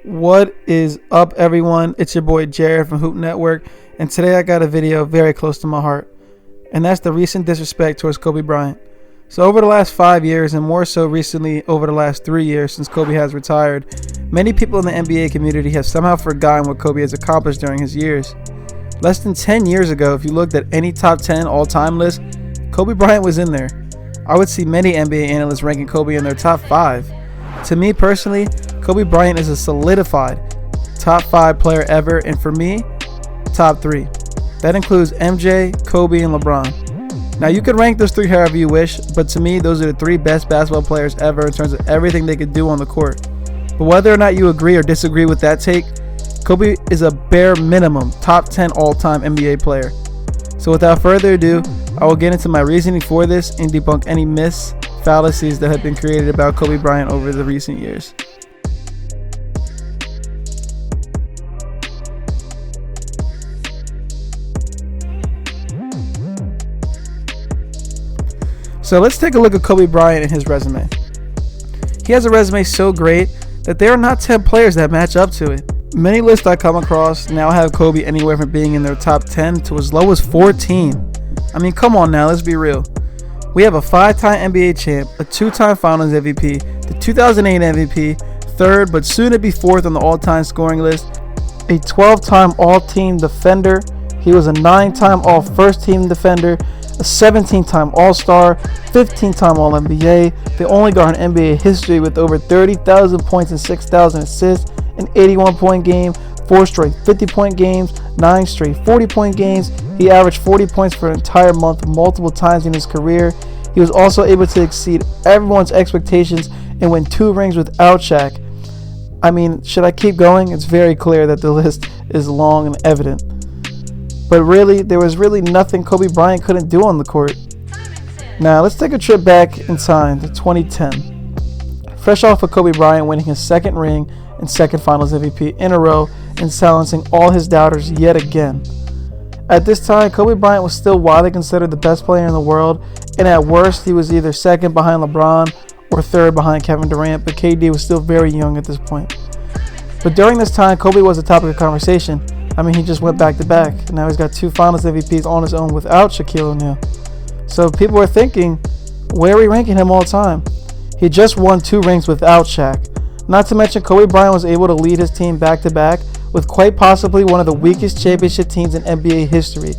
What is up, everyone? It's your boy Jared from Hoop Network, and today I got a video very close to my heart, and that's the recent disrespect towards Kobe Bryant. So over the last 5 years, and more so recently over the last 3 years since Kobe has retired, many people in the NBA community have somehow forgotten what Kobe has accomplished during his years. Less than 10 years ago, if you looked at any top 10 all-time list, Kobe Bryant was in there. I would see many NBA analysts ranking Kobe in their top 5. To me personally, Kobe Bryant is a solidified top 5 player ever, and for me, top 3. That includes MJ, Kobe, and LeBron. Now you could rank those 3 however you wish, but to me those are the 3 best basketball players ever in terms of everything they could do on the court. But whether or not you agree or disagree with that take, Kobe is a bare minimum top 10 all-time NBA player. So without further ado, I will get into my reasoning for this and debunk any myths, fallacies that have been created about Kobe Bryant over the recent years. So let's take a look at Kobe Bryant and his resume. He has a resume so great that there are not 10 players that match up to it. Many lists I come across now have Kobe anywhere from being in their top 10 to as low as 14. I mean, come on now, let's be real. We have a 5-time NBA champ, a 2-time Finals MVP, the 2008 MVP, 3rd but soon to be 4th on the all-time scoring list, a 12-time All-Team Defender. He was a 9-time All-First Team Defender, a 17-time All-Star, 15-time All-NBA, the only guard in NBA history with over 30,000 points and 6,000 assists, an 81-point game, 4 straight 50-point games, 9 straight 40-point games. He averaged 40 points for an entire month multiple times in his career. He was also able to exceed everyone's expectations and win 2 rings without Shaq. I mean, should I keep going? It's very clear that the list is long and evident. But really, there was really nothing Kobe Bryant couldn't do on the court. Now, let's take a trip back in time to 2010. Fresh off of Kobe Bryant winning his 2nd ring and 2nd Finals MVP in a row and silencing all his doubters yet again. At this time, Kobe Bryant was still widely considered the best player in the world, and at worst, he was either 2nd behind LeBron or 3rd behind Kevin Durant, but KD was still very young at this point. But during this time, Kobe was a topic of conversation. I mean, he just went back-to-back. Now he's got 2 Finals MVPs on his own without Shaquille O'Neal. So people are thinking, where are we ranking him all time? He just won 2 rings without Shaq. Not to mention, Kobe Bryant was able to lead his team back-to-back with quite possibly one of the weakest championship teams in NBA history.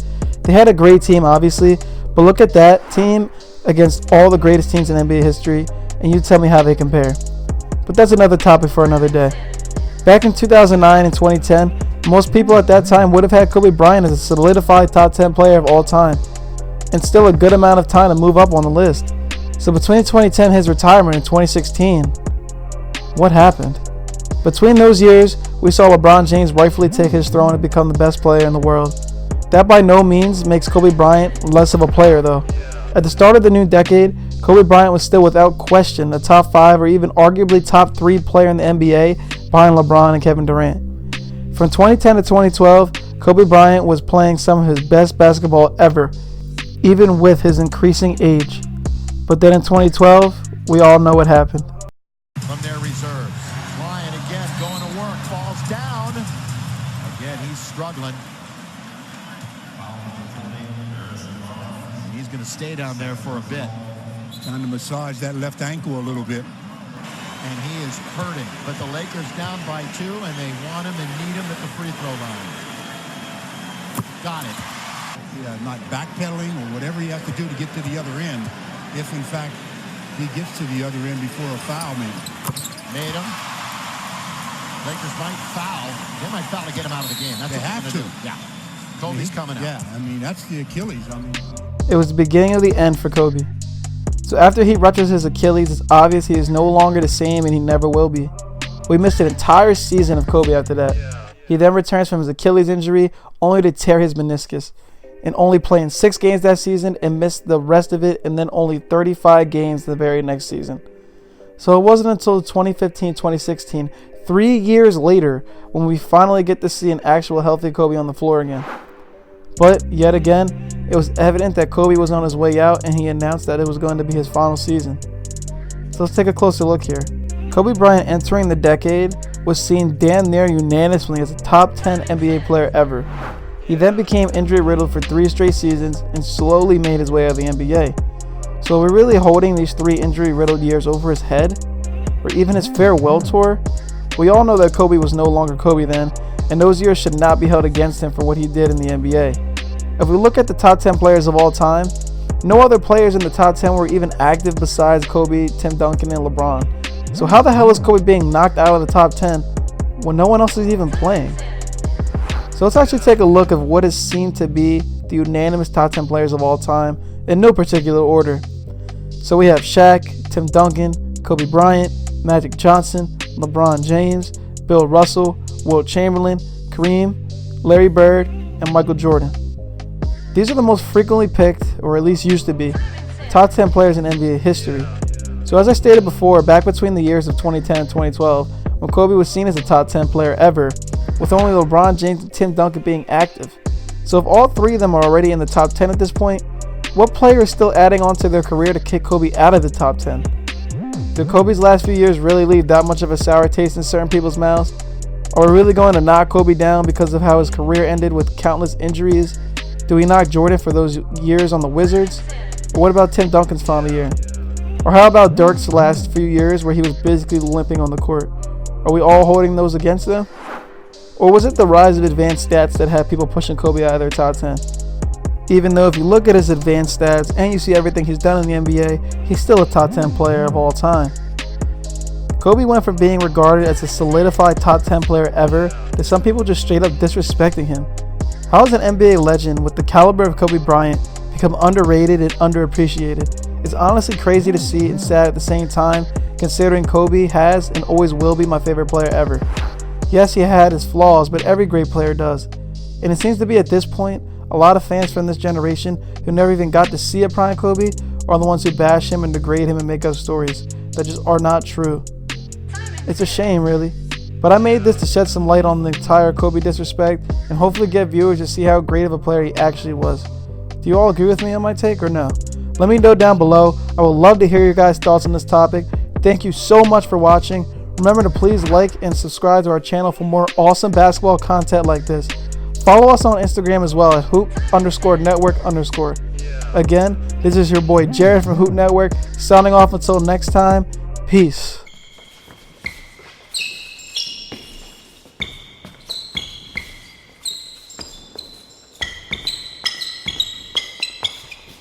They had a great team, obviously, but look at that team against all the greatest teams in NBA history, and you tell me how they compare. But that's another topic for another day. Back in 2009 and 2010, most people at that time would have had Kobe Bryant as a solidified top 10 player of all time, and still a good amount of time to move up on the list. So between 2010 and his retirement in 2016, what happened? Between those years, we saw LeBron James rightfully take his throne and become the best player in the world. That by no means makes Kobe Bryant less of a player though. At the start of the new decade, Kobe Bryant was still without question a top 5 or even arguably top 3 player in the NBA behind LeBron and Kevin Durant. From 2010 to 2012, Kobe Bryant was playing some of his best basketball ever, even with his increasing age. But then in 2012, we all know what happened. From their reserves, Bryant again going to work, falls down. Again, he's struggling. He's going to stay down there for a bit. Trying to massage that left ankle a little bit. And he is hurting. But the Lakers down by 2, and they want him and need him at the free throw line. Got it. Yeah, not backpedaling or whatever he has to do to get to the other end. If, in fact, he gets to the other end before a foul, maybe. Made him. Lakers might foul. They might foul to get him out of the game. That's they what have to. to. Yeah. Kobe's coming out. Yeah, I mean, that's the Achilles. It was the beginning of the end for Kobe. So after he ruptures his Achilles, it's obvious he is no longer the same and he never will be. We missed an entire season of Kobe after that. He then returns from his Achilles injury only to tear his meniscus and only play in 6 games that season and miss the rest of it, and then only 35 games the very next season. So it wasn't until 2015-2016, 3 years later, when we finally get to see an actual healthy Kobe on the floor again. But yet again, it was evident that Kobe was on his way out, and he announced that it was going to be his final season. So let's take a closer look here. Kobe Bryant entering the decade was seen damn near unanimously as a top 10 NBA player ever. He then became injury-riddled for 3 straight seasons and slowly made his way out of the NBA. So we're really holding these 3 injury-riddled years over his head, or even his farewell tour? We all know that Kobe was no longer Kobe then, and those years should not be held against him for what he did in the NBA. If we look at the top 10 players of all time, no other players in the top 10 were even active besides Kobe, Tim Duncan, and LeBron. So how the hell is Kobe being knocked out of the top 10 when no one else is even playing? So let's actually take a look at what is seen to be the unanimous top 10 players of all time in no particular order. So we have Shaq, Tim Duncan, Kobe Bryant, Magic Johnson, LeBron James, Bill Russell, Wilt Chamberlain, Kareem, Larry Bird, and Michael Jordan. These are the most frequently picked, or at least used to be, top 10 players in NBA history. So as I stated before, back between the years of 2010 and 2012, when Kobe was seen as a top 10 player ever, with only LeBron James and Tim Duncan being active. So if all 3 of them are already in the top 10 at this point, what player is still adding on to their career to kick Kobe out of the top 10? Did Kobe's last few years really leave that much of a sour taste in certain people's mouths? Are we really going to knock Kobe down because of how his career ended with countless injuries? Do we knock Jordan for those years on the Wizards? Or what about Tim Duncan's final year? Or how about Dirk's last few years where he was basically limping on the court? Are we all holding those against them? Or was it the rise of advanced stats that had people pushing Kobe out of their top 10? Even though if you look at his advanced stats and you see everything he's done in the NBA, he's still a top 10 player of all time. Kobe went from being regarded as a solidified top 10 player ever to some people just straight up disrespecting him. How is an NBA legend with the caliber of Kobe Bryant become underrated and underappreciated? It's honestly crazy to see and sad at the same time, considering Kobe has and always will be my favorite player ever. Yes, he had his flaws, but every great player does. And it seems to be at this point, a lot of fans from this generation who never even got to see a prime Kobe are the ones who bash him and degrade him and make up stories that just are not true. It's a shame, really. But I made this to shed some light on the entire Kobe disrespect and hopefully get viewers to see how great of a player he actually was. Do you all agree with me on my take or no? Let me know down below. I would love to hear your guys' thoughts on this topic. Thank you so much for watching. Remember to please like and subscribe to our channel for more awesome basketball content like this. Follow us on Instagram as well at hoop_network_. Again, this is your boy Jared from Hoop Network, signing off until next time. Peace.